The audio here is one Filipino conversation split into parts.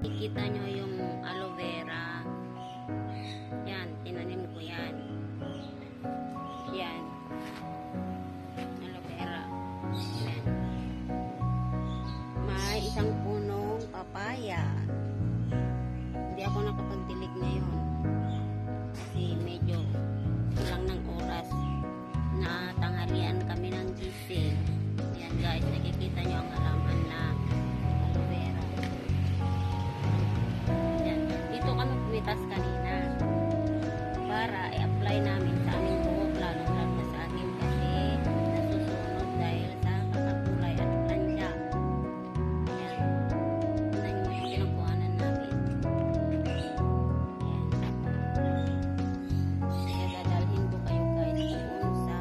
nakikita nyo yung aloe vera. Yan, tinanim ko yan. Yan. Aloe vera. Yan. May isang punong papaya. Hindi ako nakapagdilig ngayon. Kasi medyo kulang ng oras. Na tanghalian kami ng gising. Yan guys, nakikita nyo ang halaman na aloe vera. Yan. Dito kami pumitas kanina para i-apply namin sa aming buhok, lalo-lalo na sa akin kasi nasusunog dahil sa kakakulay at plansya. Yan. Yan yung pinagkuhanan namin. Yan. Kaya dadalhin ko kayo guys doon sa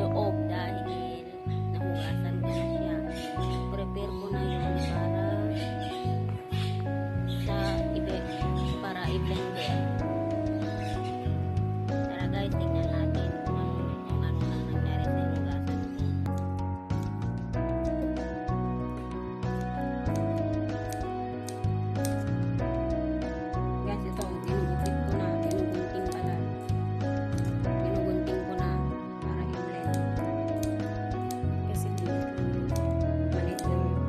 loob dahil nahugasan ko na siya. Prepare ko na yun para i-blender. Tara guys, tignan natin kung ano na nangyari sa hugasan ko. Guys, ito, ginugunting ko na. Ginugunting pala. Ginugunting ko na para i-blend. Kasi maliit lang ito.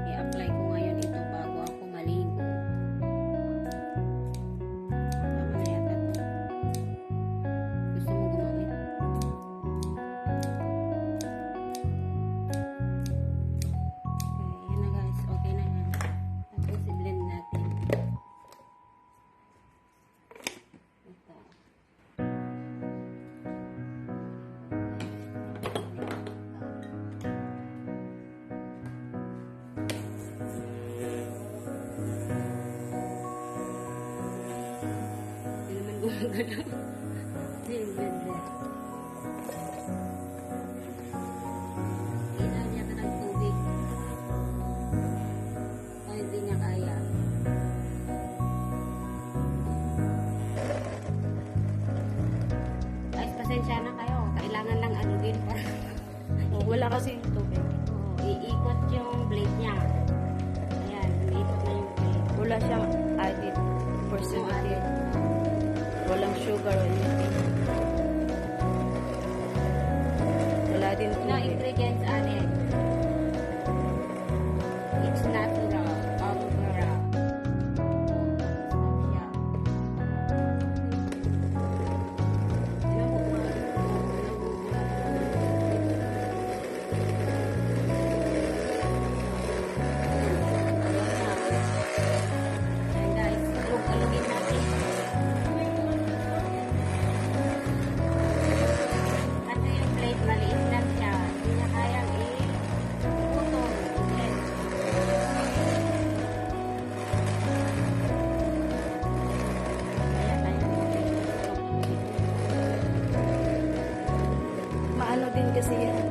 I-apply ko ngayon ito bago ako maligo. Tama na yata ito. Gusto mo gumamit? Okay, yan na guys. Okay na yan. Tapos i-blend natin. Ito. Hindi naman gumagalaw. Hindi yung blender. Inalya ka ng tubig. O hindi niya kaya. Guys, pasensya na kayo. Kailangan lang ano din para Wala kasi yung tubig. iikot yung blade niya. Ayan, umiikot na yung blade. Wala siyang added preservative. Walang sugar o anything. Wala din No tubig. ingredients added. It's natural. Aloe vera. Stop siya. Tignan mo kung Ayan guys, alugin natin. Kasi yung blade maliit lang siya. Hindi niya kayang i-putol. Blend. Kaya tayo Maano din kasi yan.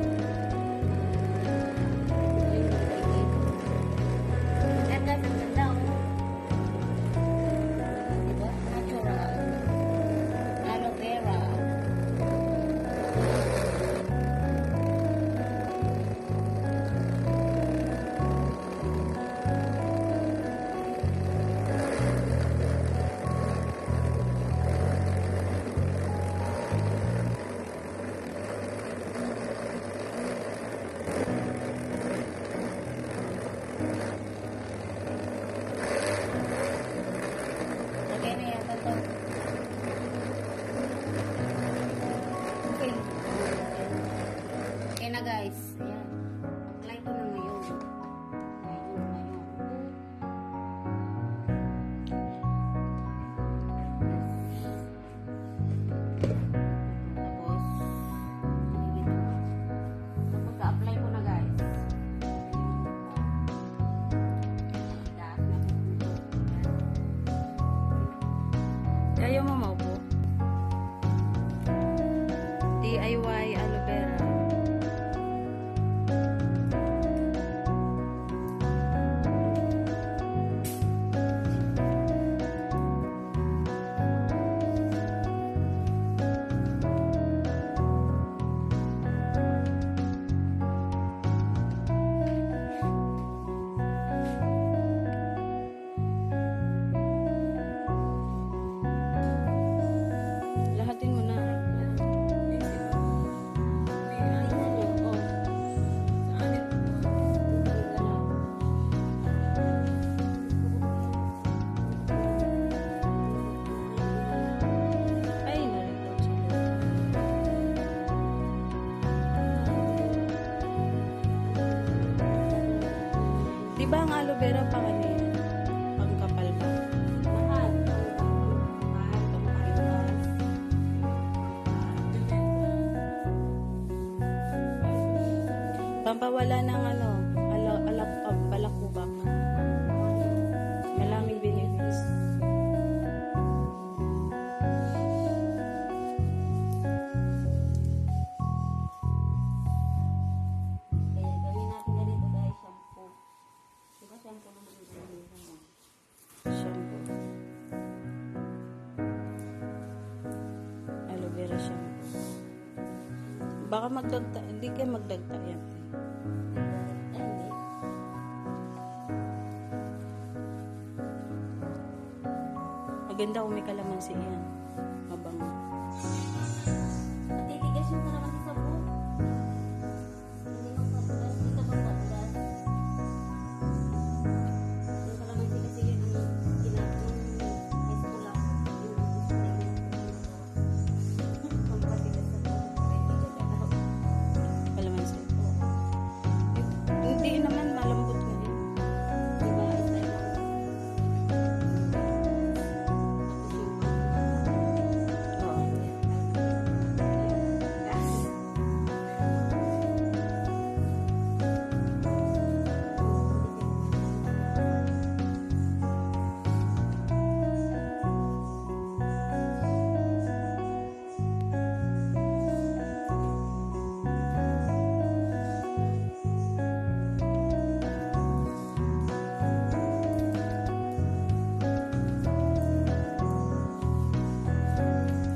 Ayan guys, ang ganda oh. Diba? Natural. Aloe vera. Pampawala ng ano, balakubak. Maraming benefits. Kaya gawin natin ganito guys, shampoo. Diba shampoo naman ang gawin mo? Shampoo. Aloe vera shampoo. Baka magdagta, hindi kayo magdagta yan. Ay, hindi. Maganda kung may kalamansi yan. Mabango. At titigas yung kalamansi sa buhok. Hindi magpapulas. Dito magpapulas. Yung kalamansi kasi yun ang ginagawa ng high school ako. Yung display ng pampatigas sa buhok. Hindi ko galaw. Kalamansi. Hindi naman malambot na yun. Diba? Isa lang. Tapos yung Oo. gas.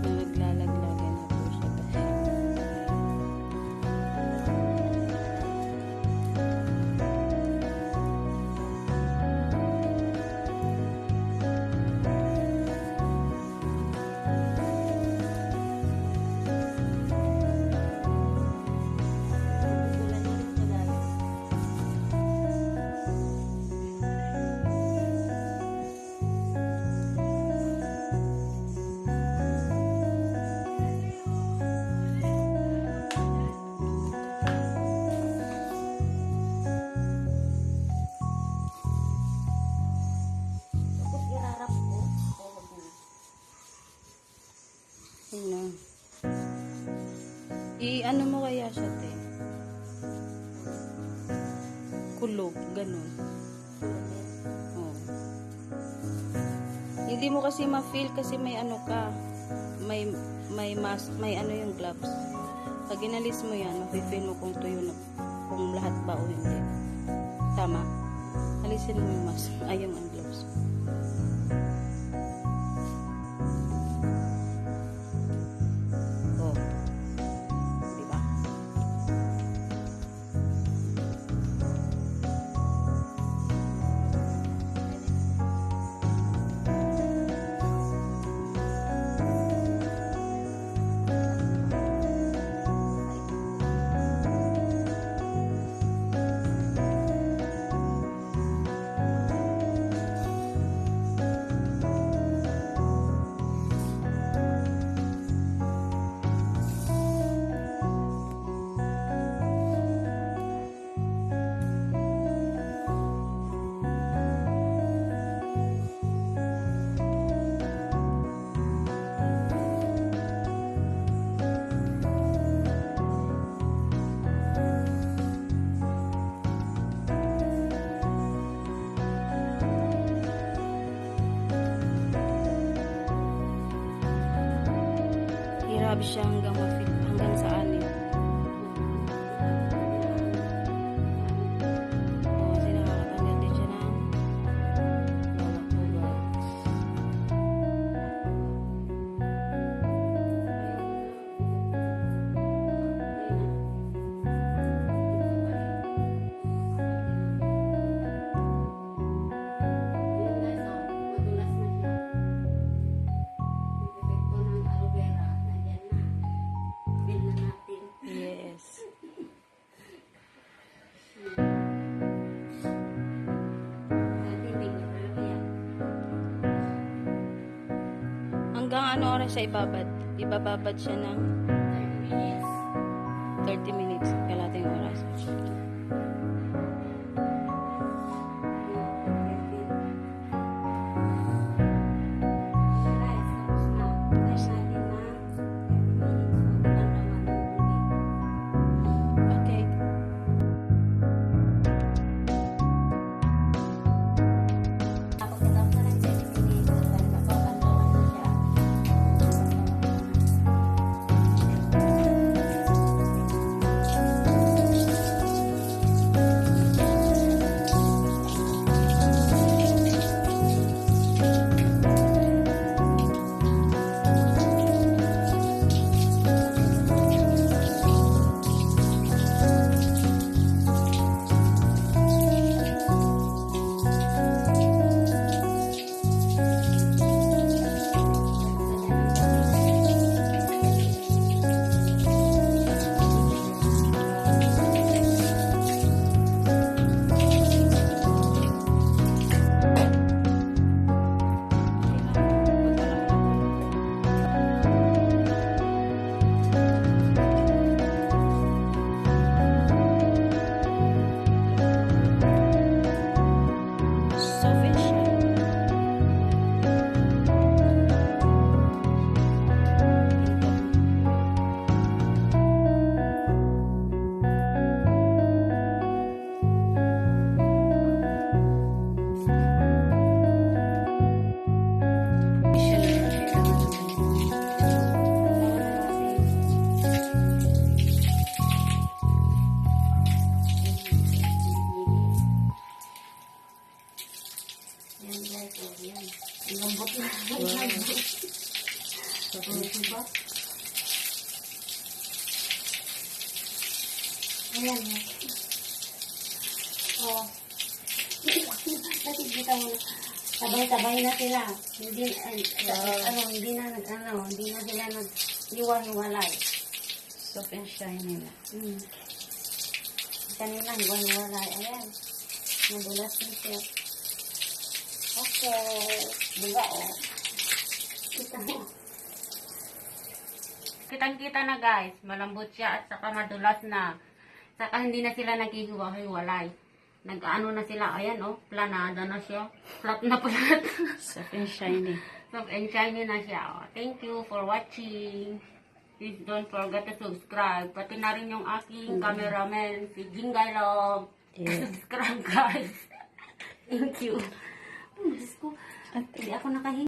Naglalaglagan na po siya. Wala na rin siya guys. Tapos irarap ko. Huwag na. Ano? I-ano mo kaya siya, te? Kulog, ganun. Oo. Hindi mo kasi ma-feel kasi may ano ka. May mask, may ano yung gloves. Pag inalis mo yan, ma-feel mo kung tuyo na, kung lahat ba o hindi. Tama. Alisin mo yung mask. Ay, yung gloves. Oh. Diba? Hirap siya hanggang sa anin. Oo, kasi nakakatanggal din siya ng balakubak. Yes. Hanggang ano oras siya ibabad? Ibababad siya ng 30 minutes. Kalating oras. Okay. Yan guys, oh, yan. Ang lambot na. Wow. Diba? Ayan. Oh. Nakikita mo na. Sabay-sabay na sila. Hindi, hindi na sila nag-iwan-walay. Soft and shiny na. Kanina, iwan-walay. Ayan. Madulas na siya. Okay. Diba, oh. Kita mo. Kitang-kita na guys. Malambot siya at saka madulas na. Saka hindi na sila naghihiwa-hiwalay. Nag-ano na sila. Ayan, oh. Planada na siya. Flat na flat. Soft and shiny. Soft and shiny na siya. Oh. Thank you for watching. Please don't forget to subscribe. Pati na rin yung aking cameraman, si Jingay Love. Yeah. Subscribe guys. Thank you. Oh, Diyos ko. Hindi ako nakahinga.